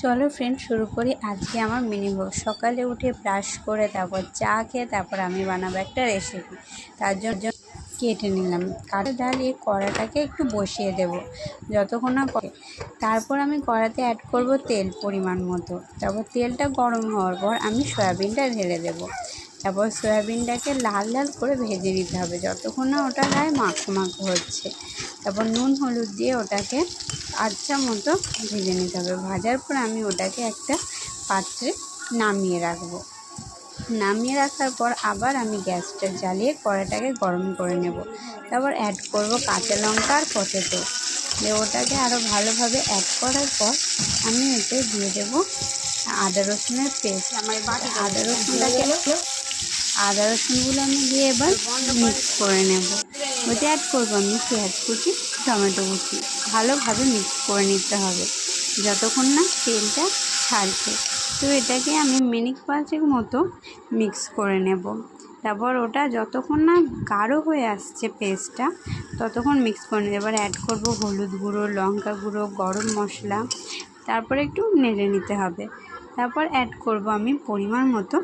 চলো ফ্রেন্ড, শুরু করি আজকে আমার মিনি ব্লগ। সকালে উঠে ব্রাশ করে তারপর চা খেয়ে তারপর আমি বানাবো একটা রেসিপি। তার জন্য কেটে নিলাম, কাটে ঢালিয়ে কড়াটাকে একটু বসিয়ে দেব যতক্ষণ না করে। তারপর আমি কড়াতে অ্যাড করব তেল পরিমাণ মতো। তারপর তেলটা গরম হওয়ার পর আমি সয়াবিনটা ঢেলে দেব। তারপর সয়াবিনটাকে লাল লাল করে ভেজে নিতে হবে যতক্ষণ না ওটা গায়ে মাখো মাখো হচ্ছে। তারপর নুন হলুদ দিয়ে ওটাকে আচ্ছা মতো ভেজে নিতে হবে। ভাজার পর আমি ওটাকে একটা পাত্রে নামিয়ে রাখবো। নামিয়ে রাখার পর আবার আমি গ্যাসটা জ্বালিয়ে কড়াইটাকে গরম করে নেব। তারপর অ্যাড করব কাঁচা লঙ্কা আর পটেটো দিয়ে ওটাকে আরও ভালোভাবে অ্যাড করার পর আমি এতে দিয়ে দেব আদা রসুনের পেস্ট। আদা রসুনগুলো আমি দিয়ে এবার মিক্স করে নেব। ওতে অ্যাড করবো আমি পেঁয়াজ কুচি, টমেটো কুচি। ভালোভাবে মিক্স করে নিতে হবে যতক্ষণ না তেলটা ছাড়ছে। তো এটাকে আমি মিনিট 5 মতো মিক্স করে নেব। তারপর ওটা যতক্ষণ না গাঢ় হয়ে আসছে পেস্টটা ততক্ষণ মিক্স করে নেব। এবার অ্যাড করব হলুদ গুঁড়ো, লঙ্কা গুঁড়ো, গরম মশলা। তারপর একটু নেড়ে নিতে হবে। তারপর অ্যাড করব আমি পরিমাণ মতো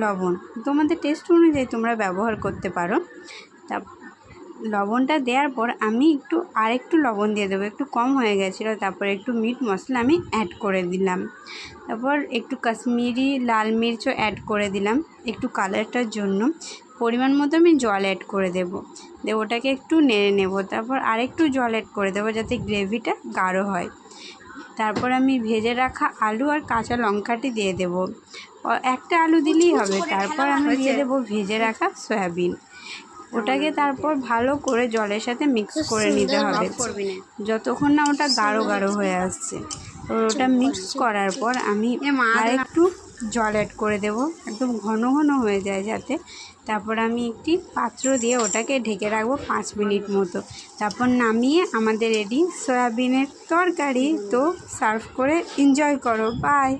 লবণ। তোমাদের টেস্ট অনুযায়ী তোমরা ব্যবহার করতে পারো। তা লবণটা দেওয়ার পর আমি আরেকটু লবণ দিয়ে দেবো, একটু কম হয়ে গেছিলো। তারপর একটু মিট মশলা আমি অ্যাড করে দিলাম। তারপর একটু কাশ্মীরি লাল মির্চও অ্যাড করে দিলাম একটু কালারটার জন্য। পরিমাণ মতো আমি জল অ্যাড করে দেবো। ওটাকে একটু নেড়ে নেব। তারপর আরেকটু জল অ্যাড করে দেবো যাতে গ্রেভিটা গাঢ় হয়। তারপর আমি ভেজে রাখা আলু আর কাঁচা লঙ্কাটি দিয়ে দেব। একটা আলু দিলেই হবে। তারপর আমি দিয়ে দেবো ভেজে রাখা সয়াবিন। ওটাকে তারপর ভালো করে জলের সাথে মিক্স করে নিতে হবে যতক্ষণ না ওটা গাঢ় গাঢ় হয়ে আসছে। তো ওটা মিক্স করার পর আমি আরেকটু জল অ্যাড করে দেব, একদম ঘন ঘন হয়ে যায় যাতে। তারপর আমি একটি পাত্র দিয়ে ওটাকে ঢেকে রাখবো 5 মিনিট মতো। তারপর নামিয়ে আমাদের রেডি সয়াবিনের তরকারি। তো সার্ভ করে এনজয় করো। বাই।